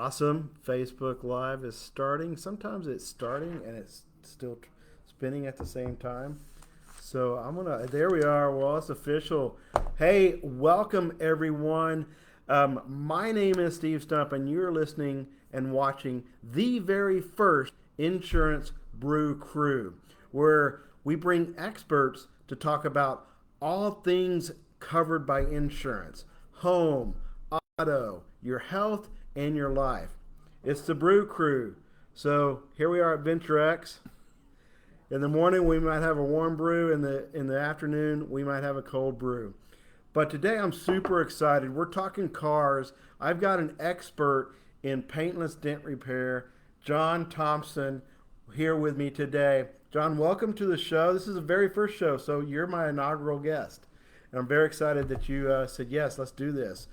Awesome. Facebook Live is starting. Sometimes it's starting and it's still spinning at the same time. So there we are. Well, it's official. Hey, welcome everyone. My name is Steve Stump, and you're listening and watching the very first Insurance Brew Crew, where we bring experts to talk about all things covered by insurance: home, auto, your health, and your life. It's the Brew Crew. So here we are at Venture X. In the morning, we might have a warm brew. In the afternoon, we might have a cold brew. But today, I'm super excited. We're talking cars. I've got an expert in paintless dent repair, John Thompson, here with me today. John, welcome to the show. This is the very first show, so you're my inaugural guest. And I'm very excited that you said, yes, let's do this.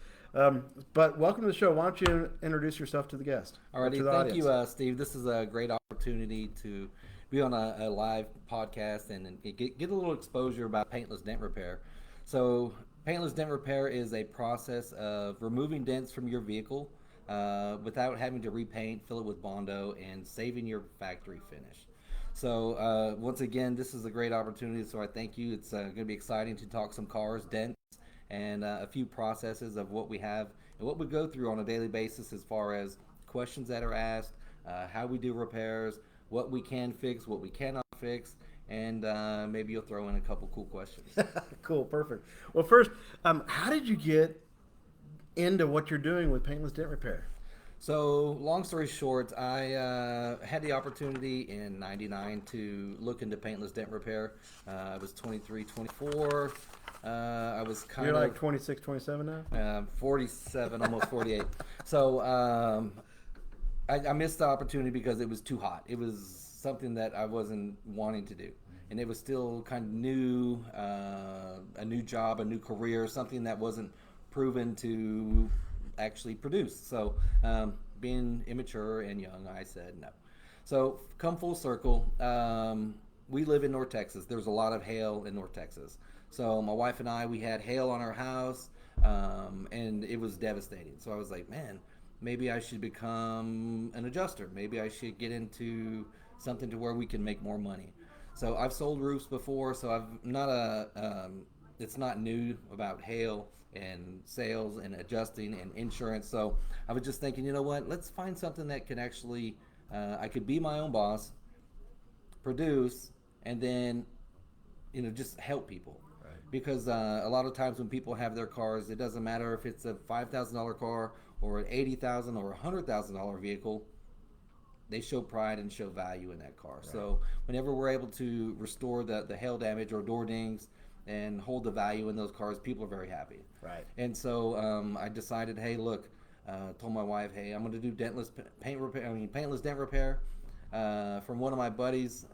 But welcome to the show. Why don't you introduce yourself to the guest? Alrighty, To the thank audience. you, Steve. This is a great opportunity to be on a live podcast and get a little exposure about paintless dent repair. So, paintless dent repair is a process of removing dents from your vehicle without having to repaint, fill it with Bondo, and saving your factory finish. So, once again, this is a great opportunity. So, I thank you. It's going to be exciting to talk some cars, dents, and a few processes of what we have and what we go through on a daily basis as far as questions that are asked, how we do repairs, what we can fix, what we cannot fix, and maybe you'll throw in a couple cool questions. Cool, perfect. Well, first, how did you get into what you're doing with paintless dent repair? So, long story short, I had the opportunity in '99 to look into paintless dent repair. I was 23, 24. I was kind You're of like 26, 27 now? 47, almost 48. So, I missed the opportunity because it was too hot. It was something that I wasn't wanting to do. And it was still kind of new, a new job, a new career, something that wasn't proven to actually produce. So, being immature and young, I said no. So, come full circle, we live in North Texas. There's a lot of hail in North Texas. So, my wife and I, we had hail on our house, and it was devastating. So, I was like, man, maybe I should become an adjuster. Maybe I should get into something to where we can make more money. So I've sold roofs before, so I've not it's not new about hail and sales and adjusting and insurance. So I was just thinking, you know what? Let's find something that can actually I could be my own boss, produce, and then just help people. Right. Because a lot of times when people have their cars, it doesn't matter if it's a $5,000 car or an $80,000 or $100,000 vehicle. They show pride and show value in that car. Right. So whenever we're able to restore the hail damage or door dings and hold the value in those cars, people are very happy. Right. And so I decided, hey, look, told my wife, hey, I'm going to do paintless dent repair. From one of my buddies,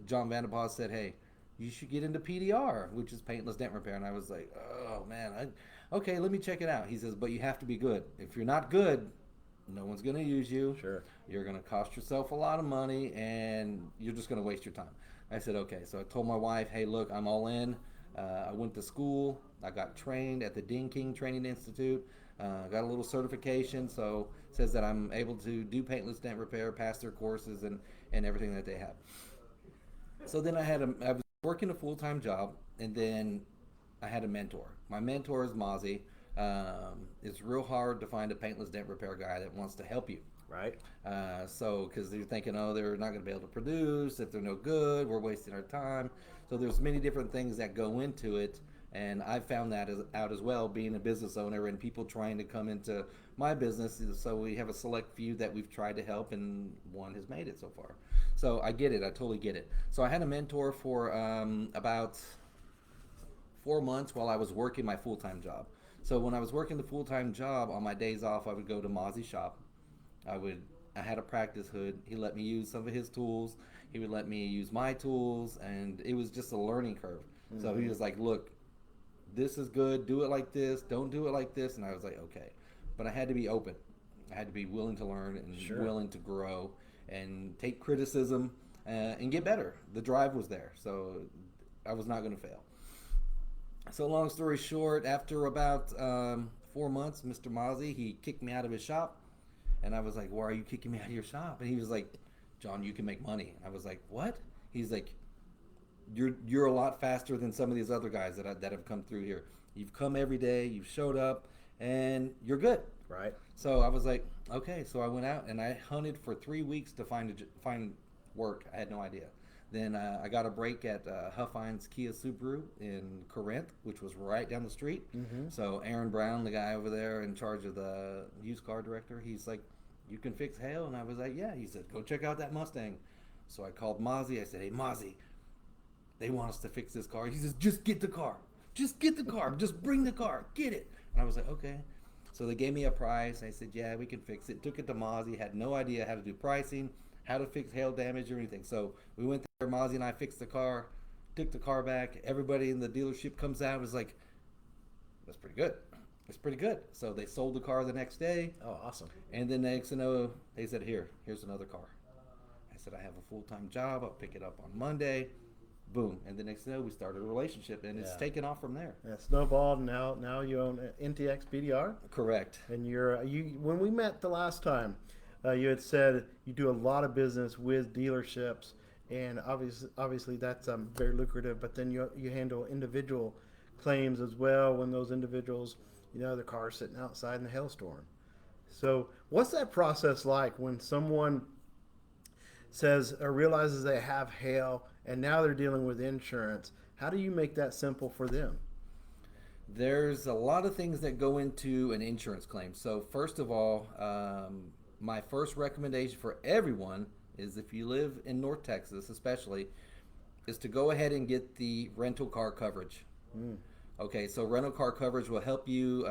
John Vanderpaas said, hey, you should get into PDR, which is paintless dent repair. And I was like, oh man, okay, let me check it out. He says, but you have to be good. If you're not good, no one's going to use you. Sure. You're going to cost yourself a lot of money, and you're just going to waste your time. I said, okay. So I told my wife, hey, look, I'm all in. I went to school. I got trained at the Dean King Training Institute. Got a little certification, so it says that I'm able to do paintless dent repair, pass their courses, and everything that they have. So then I was working a full-time job, and then I had a mentor. My mentor is Mozzie. It's real hard to find a paintless dent repair guy that wants to help you. Right. So, because they're thinking, oh, they're not going to be able to produce. If they're no good, we're wasting our time. So there's many different things that go into it, and I found that out as well, being a business owner and people trying to come into my business. So we have a select few that we've tried to help, and one has made it so far. So I get it. I totally get it. So I had a mentor for about 4 months while I was working my full-time job. So when I was working the full-time job, on my days off, I would go to Mozzie's shop. I had a practice hood. He let me use some of his tools. He would let me use my tools, and it was just a learning curve. Mm-hmm. So he was like, look, this is good. Do it like this. Don't do it like this. And I was like, okay. But I had to be open. I had to be willing to learn and Sure. willing to grow and take criticism and get better. The drive was there. So I was not going to fail. So long story short, after about 4 months, Mr. Mozzie, he kicked me out of his shop, And I was like, why are you kicking me out of your shop? And he was like, John, you can make money. I was like, what? He's like, you're a lot faster than some of these other guys that have come through here. You've come every day, you've showed up, and you're good. Right. So I was like, okay. So I went out and I hunted for 3 weeks to find work. I had no idea. Then I got a break at Huffines Kia Subaru in Corinth, which was right down the street. Mm-hmm. So Aaron Brown, the guy over there in charge of the used car director, he's like, you can fix hail? And I was like, yeah. He said, go check out that Mustang. So I called Mozzie. I said, hey, Mozzie, they want us to fix this car. He says, just get the car. Just get the car. Just bring the car. Get it. And I was like, okay. So they gave me a price. I said, yeah, we can fix it. Took it to Mozzie. Had no idea how to do pricing, how to fix hail damage or anything. So we went there. Mozzie and I fixed the car, took the car back. Everybody in the dealership comes out and was like, that's pretty good. It's pretty good. So they sold the car the next day. Oh, awesome. And then next thing you know, they said, here's another car. I said, I have a full-time job. I'll pick it up on Monday. Boom. And the next thing you know, we started a relationship, and it's taken off from there. Yeah, snowballed. Now you own NTX BDR. Correct. And you when we met the last time, you had said you do a lot of business with dealerships, and obviously that's very lucrative. But then you handle individual claims as well when those individuals, their car's sitting outside in the hailstorm. So what's that process like when someone says or realizes they have hail and now they're dealing with insurance? How do you make that simple for them? There's a lot of things that go into an insurance claim. So first of all, my first recommendation for everyone is, if you live in North Texas especially, is to go ahead and get the rental car coverage. Okay, so rental car coverage will help you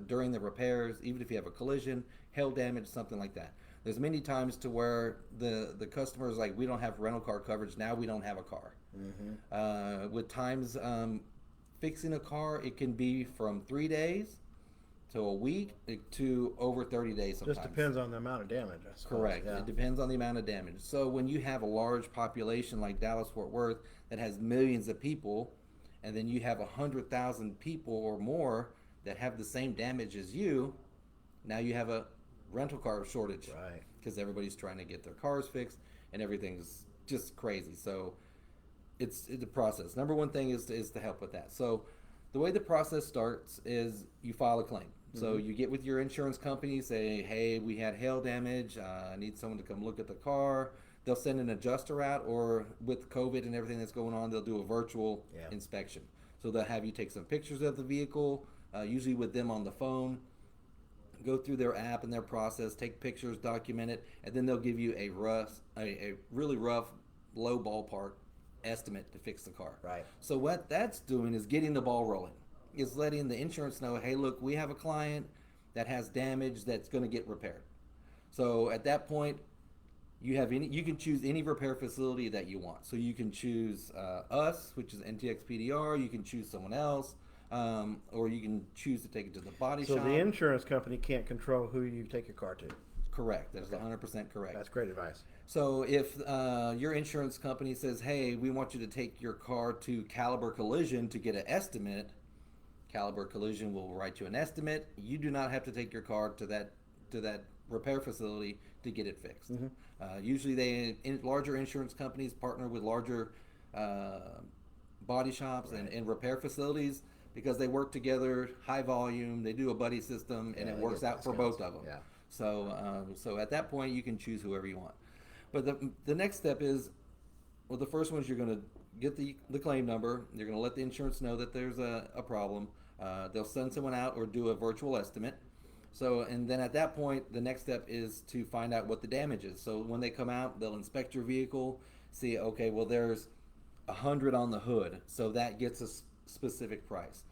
during the repairs, even if you have a collision, hail damage, something like that. There's many times to where the customer is like, we don't have rental car coverage, now we don't have a car. With times fixing a car, it can be from 3 days to a week to over 30 days sometimes. Just depends on the amount of damage, I suppose. Correct. Yeah. It depends on the amount of damage. So when you have a large population like Dallas-Fort Worth that has millions of people, and then you have 100,000 people or more that have the same damage as you, now you have a rental car shortage. Right. Because everybody's trying to get their cars fixed and everything's just crazy. So it's a process. Number one thing is to help with that. So the way the process starts is you file a claim. So you get with your insurance company, say, hey, we had hail damage. I need someone to come look at the car. They'll send an adjuster out, or with COVID and everything that's going on, they'll do a virtual inspection. So they'll have you take some pictures of the vehicle, usually with them on the phone, go through their app and their process, take pictures, document it, and then they'll give you a really rough, low ballpark estimate to fix the car. Right. So what that's doing is getting the ball rolling. Is letting the insurance know, hey, look, we have a client that has damage that's going to get repaired. So at that point, you can choose any repair facility that you want. So you can choose us, which is NTX PDR. You can choose someone else, or you can choose to take it to the body shop. So the insurance company can't control who you take your car to. Correct. That's 100% correct. That's great advice. So if your insurance company says, hey, we want you to take your car to Caliber Collision to get an estimate, Caliber Collision will write you an estimate. You do not have to take your car to that repair facility to get it fixed. Usually larger insurance companies partner with larger body shops and repair facilities because they work together, high volume, they do a buddy system, and it works out for both of them. Yeah. So at that point, you can choose whoever you want. But the next step is, well, the first one is you're going to get the claim number. You're going to let the insurance know that there's a problem. They'll send someone out or do a virtual estimate. So, and then at that point, the next step is to find out what the damage is. So when they come out, they'll inspect your vehicle, see, okay, well, there's 100 on the hood. So that gets a specific price.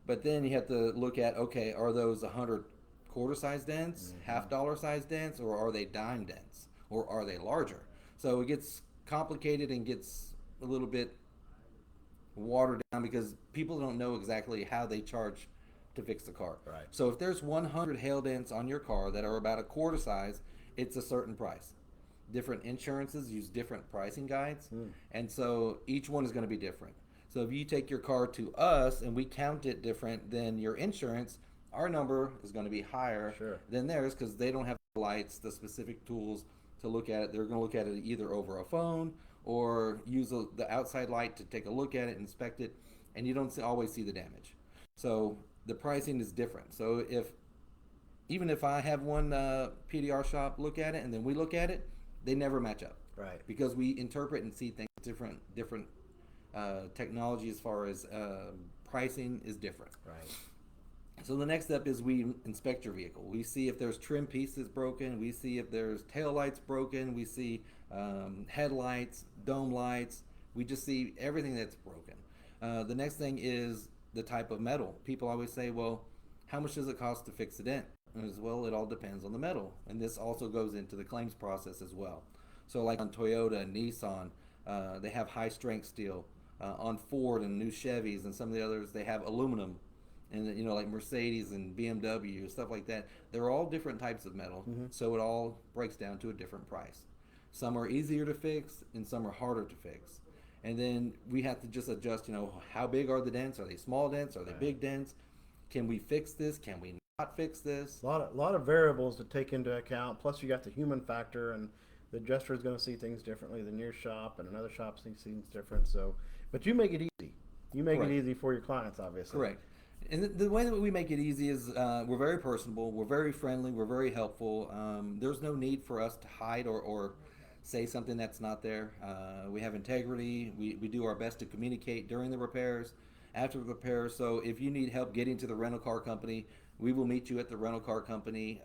But then you have to look at, okay, are those 100 quarter-size dents, half-dollar size dents, or are they dime dents, or are they larger? So it gets complicated and gets a little bit watered down because people don't know exactly how they charge to fix the car. Right. So if there's 100 hail dents on your car that are about a quarter size, it's a certain price. Different insurances use different pricing guides, and so each one is going to be different. So if you take your car to us and we count it different than your insurance, our number is going to be higher Sure. than theirs because they don't have the lights, the specific tools to look at it. They're going to look at it either over a phone or use the outside light to take a look at it, inspect it, and you don't always see the damage. So the pricing is different. So even if I have one PDR shop look at it and then we look at it, they never match up Right. because we interpret and see things different technology as far as pricing is different. Right. So the next step is we inspect your vehicle. We see if there's trim pieces broken. We see if there's tail lights broken. We see headlights, dome lights. We just see everything that's broken. The next thing is the type of metal. People always say, well, how much does it cost to fix a dent? As well, it all depends on the metal. And this also goes into the claims process as well. So like on Toyota and Nissan, they have high strength steel. On Ford and new Chevys and some of the others, they have aluminum. And like Mercedes and BMW, stuff like that. They're all different types of metal, so it all breaks down to a different price. Some are easier to fix, and some are harder to fix. And then we have to just adjust. How big are the dents? Are they small dents? Are they big dents? Can we fix this? Can we not fix this? Lot of variables to take into account. Plus, you got the human factor, and the adjuster is going to see things differently than your shop, and another shop sees things different. So, but you make it easy. You make Correct. it easy for your clients, obviously. Correct. And the way that we make it easy is we're very personable, we're very friendly, we're very helpful. There's no need for us to hide or say something that's not there. We have integrity. We do our best to communicate during the repairs, after the repairs. So if you need help getting to the rental car company, we will meet you at the rental car company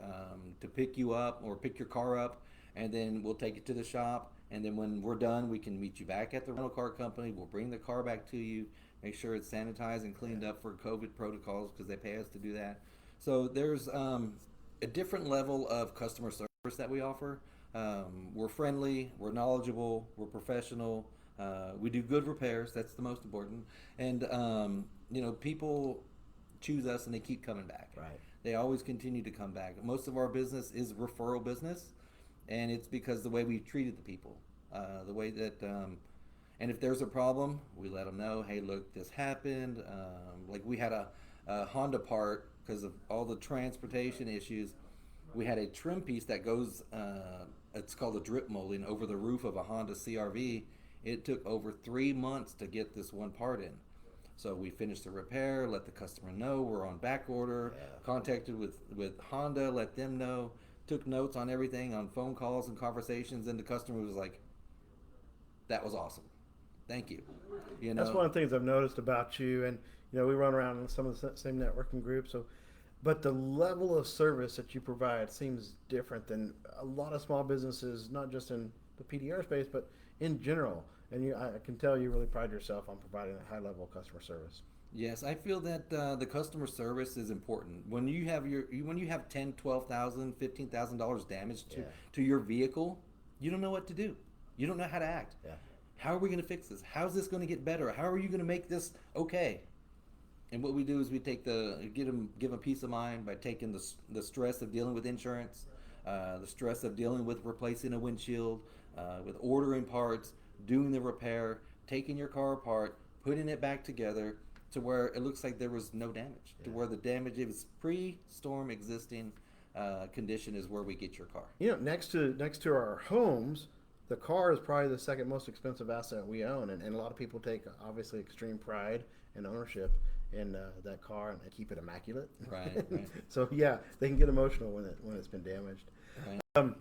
to pick you up or pick your car up, and then we'll take it to the shop. And then when we're done, we can meet you back at the rental car company. We'll bring the car back to you, make sure it's sanitized and cleaned up for COVID protocols because they pay us to do that. So there's a different level of customer service that we offer. We're friendly, we're knowledgeable, we're professional. We do good repairs. That's the most important. And people choose us and they keep coming back. Right. They always continue to come back. Most of our business is referral business, and it's because the way we've treated the people, the way that. And if there's a problem, we let them know, hey, look, this happened. Like we had a Honda part because of all the transportation issues. We had a trim piece that goes, it's called a drip molding, over the roof of a Honda CRV. It took over 3 months to get this one part in. So we finished the repair, let the customer know we're on back order, contacted with Honda, let them know, took notes on everything, on phone calls and conversations, and the customer was like, that was awesome. Thank you. That's one of the things I've noticed about you, and we run around in some of the same networking groups. So, but the level of service that you provide seems different than a lot of small businesses, not just in the PDR space, but in general. And I can tell you really pride yourself on providing a high level of customer service. Yes, I feel that the customer service is important. When you have $10,000, $12,000, $15,000 damage to your vehicle, you don't know what to do. You don't know how to act. Yeah. How are we going to fix this? How's this going to get better? How are you going to make this okay? And what we do is we give them peace of mind by taking the stress of dealing with insurance, the stress of dealing with replacing a windshield, with ordering parts, doing the repair, taking your car apart, putting it back together to where it looks like there was no damage, to where the damage is pre-storm existing condition is where we get your car. Next to our homes, the car is probably the second most expensive asset we own, and a lot of people take obviously extreme pride and ownership in that car, and they keep it immaculate. Right. So yeah, they can get emotional when it's been damaged. Right.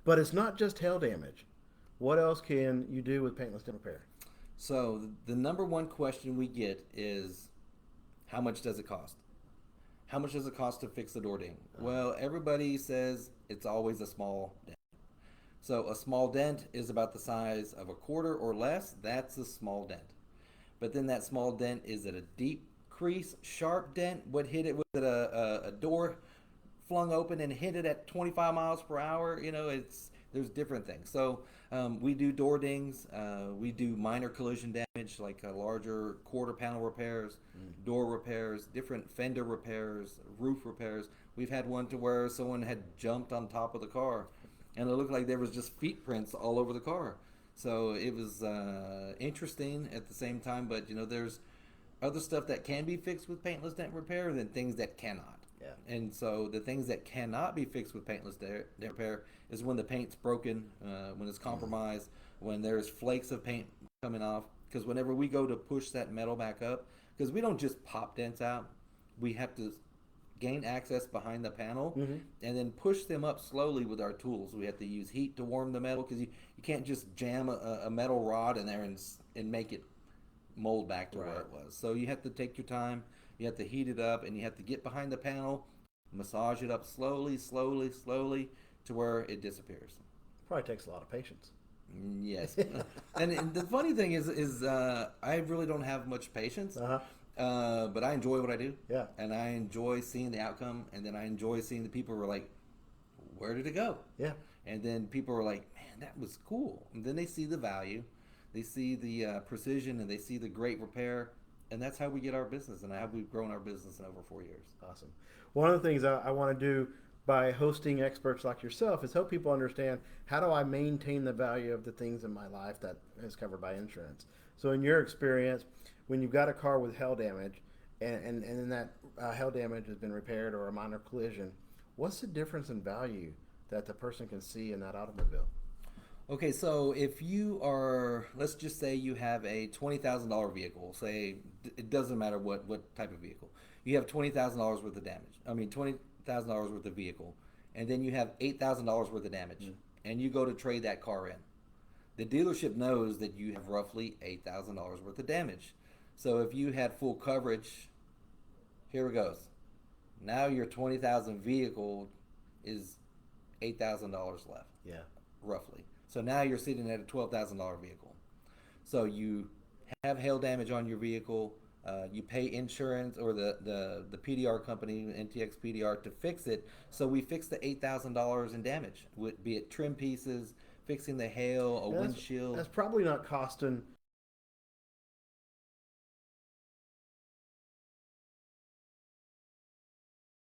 But it's not just hail damage. What else can you do with Paintless Dent Repair? So the number one question we get is, how much does it cost? How much does it cost to fix the door ding? Well, everybody says it's always a small dent. So a small dent is about the size of a quarter or less. That's a small dent. But then that small dent, is it a deep crease, sharp dent? What hit it? Was it a door flung open and hit it at 25 miles per hour? There's different things. So we do door dings. We do minor collision damage, like larger quarter panel repairs, door repairs, different fender repairs, roof repairs. We've had one to where someone had jumped on top of the car, and it looked like there was just feet prints all over the car. So it was interesting at the same time, but there's other stuff that can be fixed with paintless dent repair than things that cannot. Yeah. And so the things that cannot be fixed with paintless dent repair is when the paint's broken, when it's compromised, when there's flakes of paint coming off. Because whenever we go to push that metal back up, because we don't just pop dents out, we have to gain access behind the panel and then push them up slowly with our tools. We have to use heat to warm the metal because you can't just jam a metal rod in there and make it mold back to where it was. So you have to take your time, you have to heat it up, and you have to get behind the panel, massage it up slowly, slowly, slowly to where it disappears. Probably takes a lot of patience. Yes. and the funny thing is I really don't have much patience. But I enjoy what I do. Yeah. And I enjoy seeing the outcome, and then I enjoy seeing the people who are like, where did it go? Yeah. And then people are like, man, that was cool. And then they see the value, they see the precision, and they see the great repair, and that's how we get our business, and how we've grown our business in over 4 years. Awesome. One of the things I want to do by hosting experts like yourself is help people understand, how do I maintain the value of the things in my life that is covered by insurance? So in your experience, when you've got a car with hail damage and then that hail damage has been repaired, or a minor collision, what's the difference in value that the person can see in that automobile? Okay, so if you are, let's just say you have a $20,000 vehicle, say it doesn't matter what type of vehicle, you have $20,000 worth of damage. I mean, $20,000 worth of vehicle, and then you have $8,000 worth of damage, and you go to trade that car in. The dealership knows that you have roughly $8,000 worth of damage. So if you had full coverage, here it goes. Now your $20,000 vehicle is $8,000 left. Yeah. Roughly. So now you're sitting at a $12,000 vehicle. So you have hail damage on your vehicle. You pay insurance, or the PDR company, NTX PDR, to fix it. So we fix the $8,000 in damage, be it trim pieces, fixing the hail, a windshield. That's probably not costing.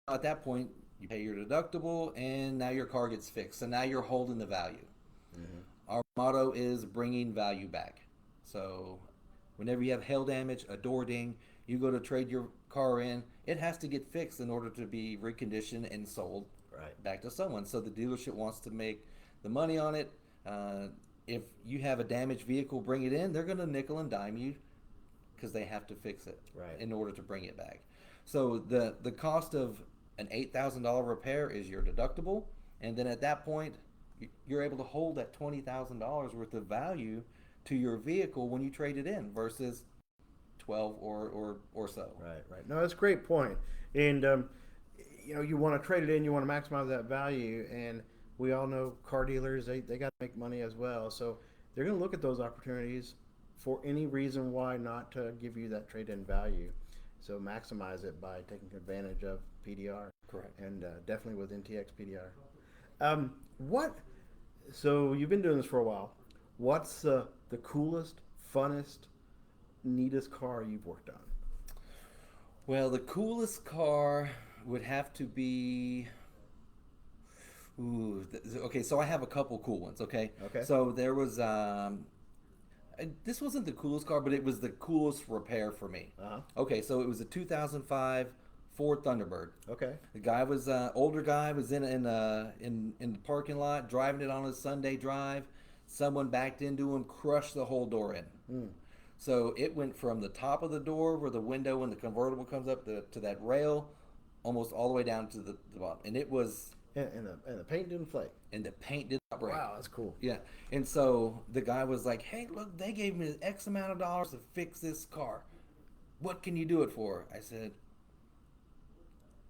At that point, you pay your deductible, and now your car gets fixed. So now you're holding the value. Our motto is bringing value back. So whenever you have hail damage, a door ding, you go to trade your car in, it has to get fixed in order to be reconditioned and sold back to someone. So the dealership wants to make the money on it. If you have a damaged vehicle, bring it in, they're going to nickel and dime you because they have to fix it in order to bring it back. So the cost of an $8,000 repair is your deductible, and then at that point, you're able to hold that $20,000 worth of value to your vehicle when you trade it in versus 12 or so. Right. No, that's a great point. And you want to trade it in, you want to maximize that value, and we all know car dealers, they got to make money as well. So they're going to look at those opportunities for any reason why not to give you that trade-in value. So maximize it by taking advantage of PDR. Correct. And definitely with NTX PDR. So you've been doing this for a while. What's the coolest, funnest, neatest car you've worked on? Well, the coolest car would have to be... okay, so I have a couple cool ones, okay? So there was... this wasn't the coolest car, but it was the coolest repair for me. Okay, so it was a 2005 Ford Thunderbird. Okay. The guy was older guy, was in the parking lot driving it on a Sunday drive. Someone backed into him, crushed the whole door in. So it went from the top of the door where the window and the convertible comes up to that rail, almost all the way down to the bottom. And it was... And the paint didn't flake. And the paint did not break. Wow, that's cool. Yeah. And so the guy was like, hey, look, they gave me X amount of dollars to fix this car. What can you do it for? I said,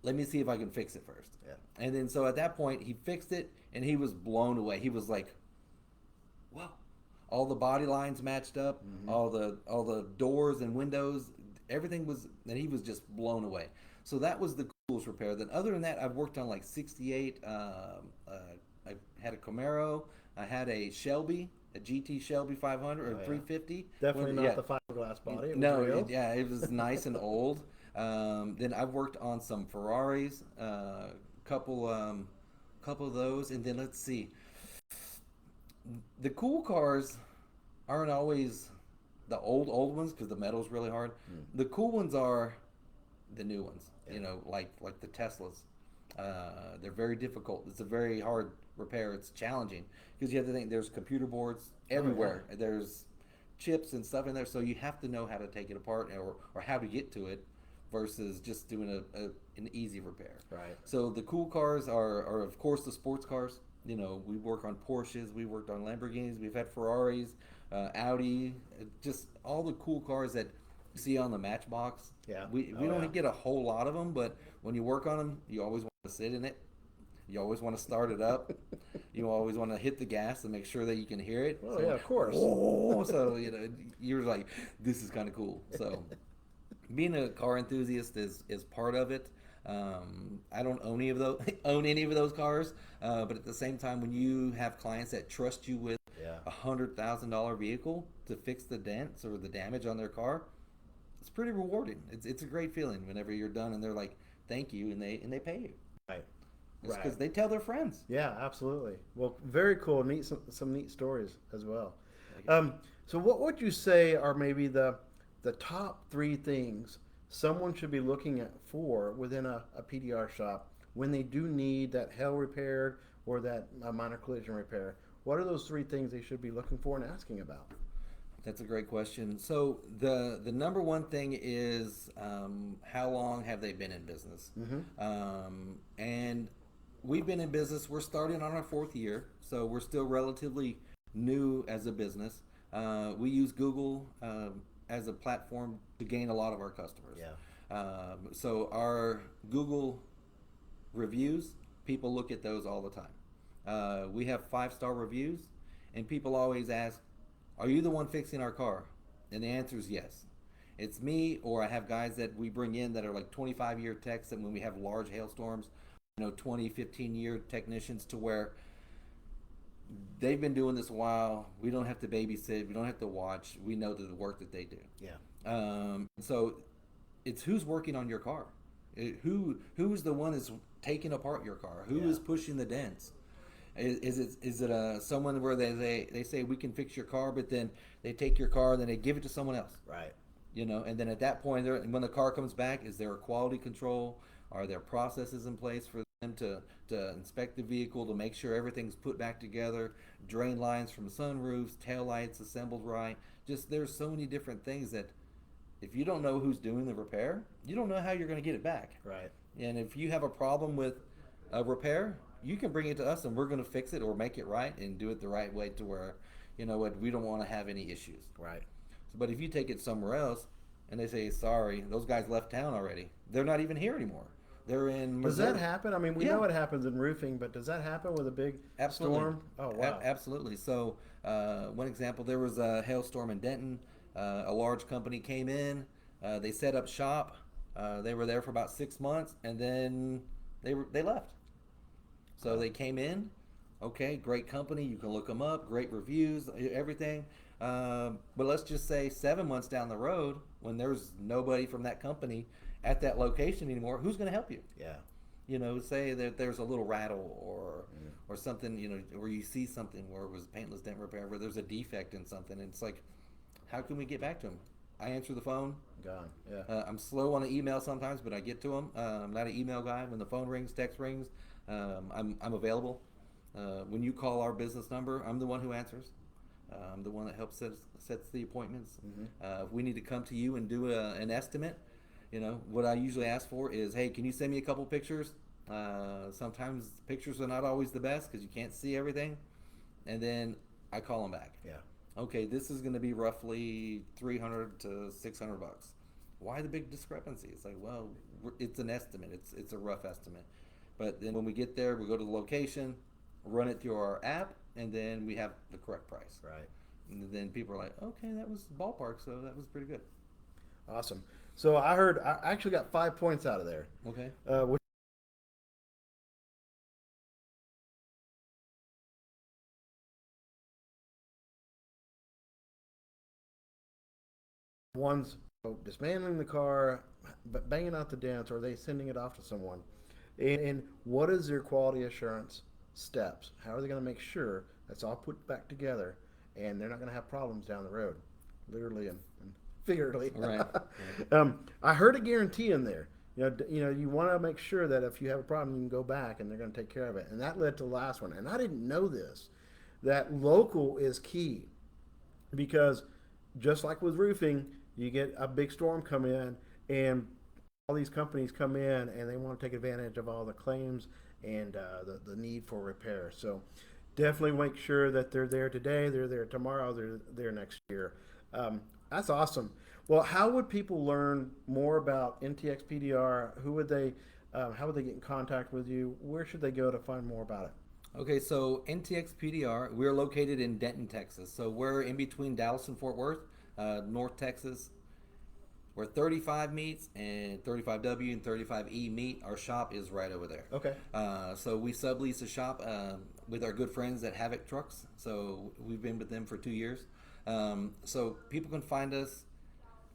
let me see if I can fix it first. Yeah. And then so at that point, he fixed it, and he was blown away. He was like, wow. All the body lines matched up, all the doors and windows, everything was, and he was just blown away. So that was the coolest repair. Then other than that, I've worked on like 68. I had a Camaro. I had a Shelby, a GT Shelby 500 or 350. Definitely not the fiberglass body. It was it was nice and old. Then I've worked on some Ferraris, couple of those, and then let's see. The cool cars aren't always the old ones because the metal's really hard. The cool ones are the new ones. You know, like the Teslas. They're very difficult. It's a very hard repair. It's challenging because you have to think there's computer boards everywhere. There's chips and stuff in there, so you have to know how to take it apart or how to get to it versus just doing an easy repair. Right. So the cool cars are of course the sports cars. You know, we work on Porsches, we worked on Lamborghinis, we've had Ferraris, Audi, just all the cool cars that you see on the Matchbox. Yeah. We don't get a whole lot of them, but when you work on them, you always want to sit in it. You always want to start it up. You always want to hit the gas to make sure that you can hear it. Well, yeah, of course. Oh, so you know, you're like, this is kind of cool. So, being a car enthusiast is part of it. I don't own any of those cars, but at the same time, when you have clients that trust you with $100,000 vehicle to fix the dents or the damage on their car, it's pretty rewarding. It's a great feeling whenever you're done and they're like, thank you, and they pay you. Right. It's because they tell their friends. Yeah, absolutely. Well, very cool. Neat, some neat stories as well. So what would you say are maybe the top three things someone should be looking at for within a PDR shop when they do need that hail repaired or that minor collision repair? What are those three things they should be looking for and asking about? That's a great question. So the number one thing is how long have they been in business? And we've been in business. We're starting on our fourth year, so we're still relatively new as a business. We use Google as a platform to gain a lot of our customers. So our Google reviews, people look at those all the time. We have 5-star reviews, and people always ask, are you the one fixing our car? And the answer is yes. It's me, or I have guys that we bring in that are like 25-year techs, and when we have large hailstorms, 20, 15-year technicians to where they've been doing this a while. We don't have to babysit. We don't have to watch. We know the work that they do. So it's who's working on your car. Who's the one that's taking apart your car? Who is pushing the dents? Is it someone where they say we can fix your car, but then they take your car and then they give it to someone else? Right. And then at that point, when the car comes back, is there a quality control? Are there processes in place for them to inspect the vehicle to make sure everything's put back together? Drain lines from sunroofs, tail lights assembled right. Just there's so many different things that if you don't know who's doing the repair, you don't know how you're going to get it back. Right. And if you have a problem with a repair, you can bring it to us and we're going to fix it or make it right and do it the right way to where, we don't want to have any issues. Right. But if you take it somewhere else and they say, sorry, those guys left town already, they're not even here anymore. They're in Missouri. Does that happen? I mean, we know it happens in roofing, but does that happen with a big storm? Oh, wow. Absolutely. So one example, there was a hailstorm in Denton. A large company came in. They set up shop. They were there for about 6 months, and then they left. So they came in. Okay, great company. You can look them up. Great reviews, everything. But let's just say 7 months down the road, when there's nobody from that company at that location anymore, who's going to help you? Say that there's a little rattle or something, or you see something where it was Paintless Dent Repair, where there's a defect in something, and it's like, how can we get back to them? I answer the phone. Gone. I'm slow on the email sometimes, but I get to them. I'm not an email guy. When the phone rings, text rings, I'm available. When you call our business number, I'm the one who answers. I'm the one that helps sets the appointments. If we need to come to you and do an estimate, what I usually ask for is, hey, can you send me a couple pictures? Sometimes pictures are not always the best because you can't see everything. And then I call them back. Okay, this is going to be roughly $300 to $600. Why the big discrepancy? It's like, well, it's an estimate. It's a rough estimate. But then when we get there, we go to the location, run it through our app, and then we have the correct price. Right. And then people are like, okay, that was ballpark, so that was pretty good. Awesome. So I actually got 5 points out of there. Okay. Which one's dismantling the car, banging out the dents, or are they sending it off to someone? And what is their quality assurance steps? How are they going to make sure that's all put back together and they're not going to have problems down the road? literally and figuratively. Right. I heard a guarantee in there. You want to make sure that if you have a problem, you can go back and they're going to take care of it. And that led to the last one. And I didn't know this, that local is key because just like with roofing, you get a big storm come in and all these companies come in and they want to take advantage of all the claims and the need for repair. So definitely make sure that they're there today, they're there tomorrow, they're there next year. That's awesome. Well, how would people learn more about NTX PDR? How would they get in contact with you? Where should they go to find more about it? Okay, so NTX PDR, we're located in Denton, Texas. So we're in between Dallas and Fort Worth, North Texas. Where 35 meets and 35W and 35E meet, our shop is right over there. Okay. So we sublease a shop with our good friends at Havoc Trucks. So we've been with them for 2 years. So people can find us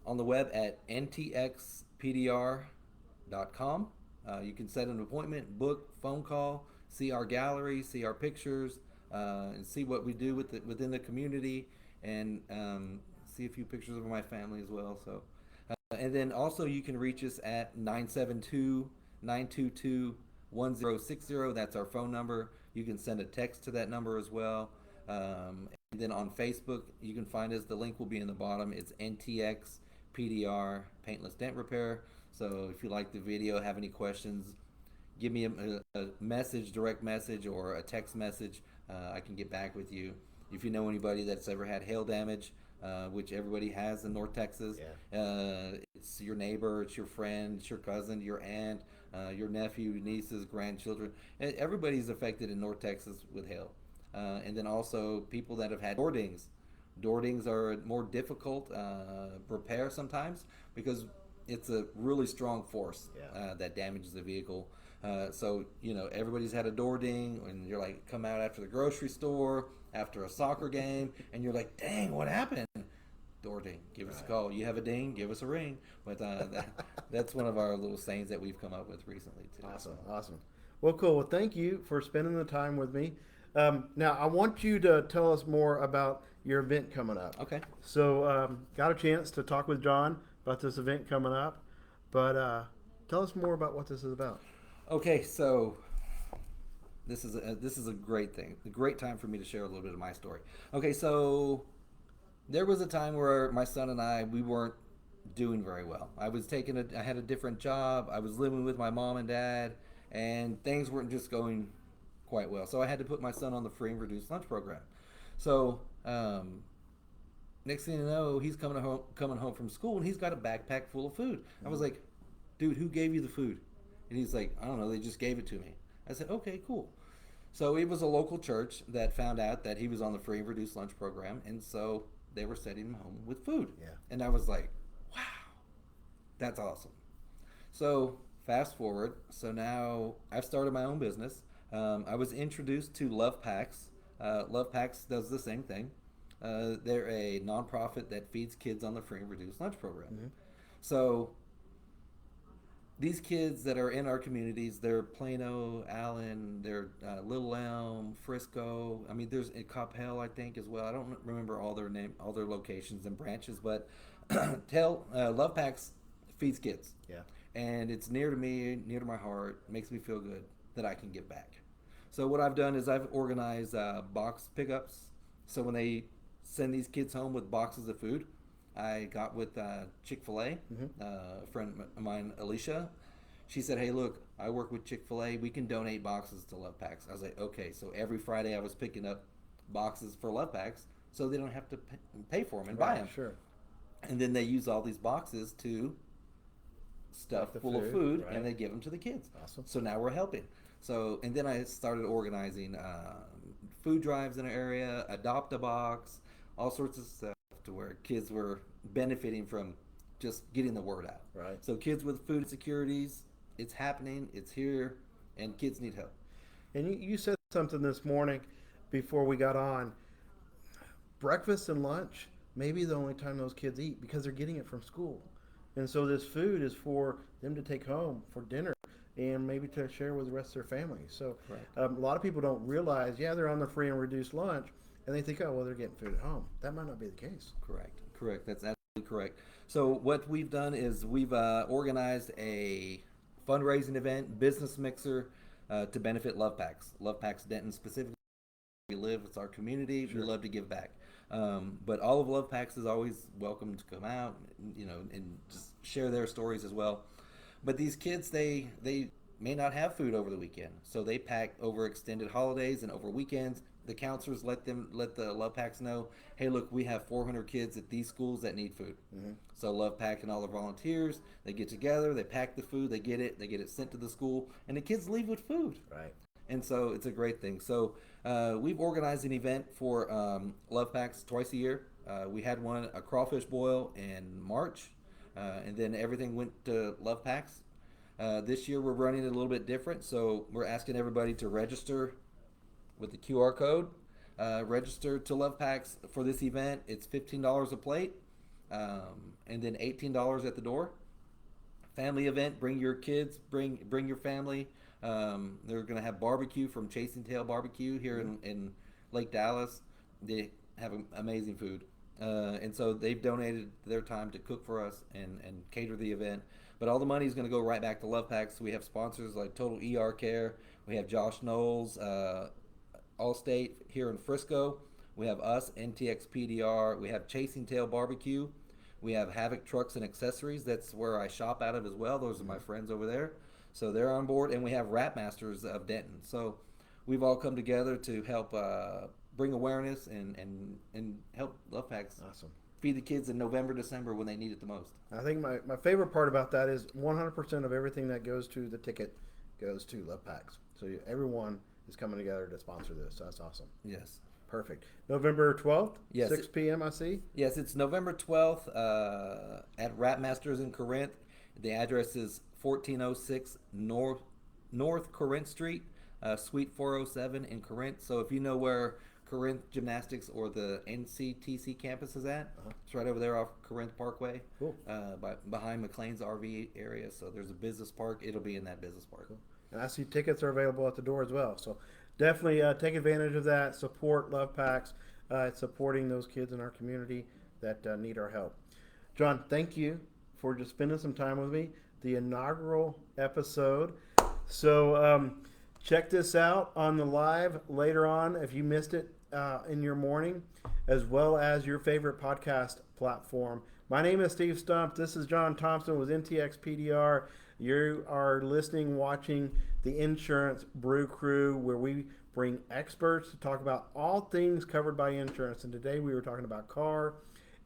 on the web at ntxpdr.com. You can set an appointment, book, phone call, see our gallery, see our pictures, and see what we do within the community, and see a few pictures of my family as well. So. And then also you can reach us at 972-922-1060. That's our phone number. You can send a text to that number as well. And then on Facebook, you can find us. The link will be in the bottom. It's NTX PDR Paintless Dent Repair. So if you like the video, have any questions, give me a message, direct message, or a text message. I can get back with you. If you know anybody that's ever had hail damage, which everybody has in North Texas. Yeah. It's your neighbor, it's your friend, it's your cousin, your aunt, your nephew, nieces, grandchildren. Everybody's affected in North Texas with hail. And then also people that have had door dings. Door dings are more difficult repair sometimes because it's a really strong force that damages the vehicle. So, everybody's had a door ding and you're like, come out after the grocery store, after a soccer game, and you're like, dang, what happened? Door ding, give us a call. You have a ding, give us a ring. But that's one of our little sayings that we've come up with recently too. Awesome. Well, cool. Well, thank you for spending the time with me. Now, I want you to tell us more about your event coming up. Okay. So, got a chance to talk with John about this event coming up, but tell us more about what this is about. Okay, so this is a great thing, a great time for me to share a little bit of my story. Okay, so there was a time where my son and we weren't doing very well. I had a different job. I was living with my mom and dad, and things weren't just going quite well. So I had to put my son on the free and reduced lunch program. So next thing you know, he's coming home from school, and he's got a backpack full of food. I was like, dude, who gave you the food? And he's like, I don't know, they just gave it to me. I said, okay, cool. So it was a local church that found out that he was on the free and reduced lunch program, and so they were sending him home with food. Yeah. And I was like, wow, that's awesome. So fast forward, so now I've started my own business. I was introduced to Love Packs. Love Packs does the same thing. They're a nonprofit that feeds kids on the free and reduced lunch program. Mm-hmm. So these kids that are in our communities, they're Plano, Allen, they're Little Elm, Frisco. I mean, there's Coppell, I think, as well. I don't remember all their locations and branches, but Love Packs feeds kids. Yeah. And it's near to me, near to my heart. Makes me feel good that I can give back. So what I've done is I've organized box pickups. So when they send these kids home with boxes of food, I got with Chick-fil-A, a friend of mine, Alicia. She said, hey, look, I work with Chick-fil-A. We can donate boxes to Love Packs. I was like, okay. So every Friday I was picking up boxes for Love Packs so they don't have to pay for them and buy them. Sure. And then they use all these boxes to stuff full of food, and they give them to the kids. Awesome. So now we're helping. So, and then I started organizing food drives in our area, adopt a box, all sorts of stuff to where kids were benefiting from just getting the word out. Right. So kids with food insecurities, it's happening, it's here, and kids need help. And you said something this morning before we got on. Breakfast and lunch may be the only time those kids eat because they're getting it from school. And so this food is for them to take home for dinner and maybe to share with the rest of their family. So a lot of people don't realize, they're on the free and reduced lunch, and they think, oh, well, they're getting food at home. That might not be the case. Correct. correct. That's absolutely correct. So what we've done is we've organized a fundraising event, business mixer, to benefit Love Packs. Love Packs Denton specifically. We live, it's our community. Sure. We love to give back. But all of Love Packs is always welcome to come out, and just share their stories as well. But these kids, they may not have food over the weekend, so they pack over extended holidays and over weekends. The counselors let the Love Packs know, hey, look, we have 400 kids at these schools that need food. Mm-hmm. So Love Pack and all the volunteers, they get together, they pack the food, they get it sent to the school, and the kids leave with food. Right. And so it's a great thing. So we've organized an event for Love Packs twice a year. We had one, a crawfish boil, in March, and then everything went to Love Packs. This year we're running it a little bit different, so we're asking everybody to register with the QR code. Register to Love Packs for this event. It's $15 a plate, and then $18 at the door. Family event. Bring your kids. Bring your family. They're going to have barbecue from Chasing Tail Barbecue here in Lake Dallas. They have amazing food. And so they've donated their time to cook for us and cater the event. But all the money is going to go right back to Love Packs. We have sponsors like Total ER Care. We have Josh Knowles, Allstate here in Frisco. We have us, NTX PDR. We have Chasing Tail Barbecue. We have Havoc Trucks and Accessories. That's where I shop out of as well. Those are my friends over there. So they're on board. And we have Rat Masters of Denton. So we've all come together to help bring awareness and help Love Packs Awesome. feed the kids in November, December when they need it the most. I think my favorite part about that is 100% of everything that goes to the ticket goes to Love Packs. So everyone is coming together to sponsor this. So that's awesome. Yes. Perfect. November 12th, Yes. 6 p.m. I see. Yes, it's November 12th at Rat Masters in Corinth. The address is 1406 North Corinth Street, Suite 407 in Corinth. So if you know where Corinth Gymnastics or the NCTC campus is at, it's right over there off Corinth Parkway, Cool. Behind McLean's RV area. So there's a business park. It'll be in that business park. Cool. And I see tickets are available at the door as well. So definitely take advantage of that. Support Love Packs. It's supporting those kids in our community that need our help. John, thank you for just spending some time with me. The inaugural episode. So check this out on the live later on if you missed it in your morning, as well as your favorite podcast platform. My name is Steve Stump. This is John Thompson with NTX PDR. You are listening, watching the Insurance Brew Crew, where we bring experts to talk about all things covered by insurance. And today we were talking about car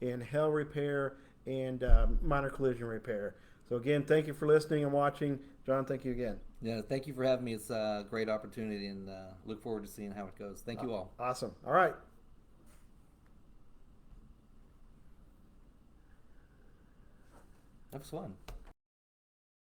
and hail repair and minor collision repair. So again, thank you for listening and watching. John, thank you again. Yeah, thank you for having me. It's a great opportunity, and look forward to seeing how it goes. Thank you all. Awesome. All right. That was fun.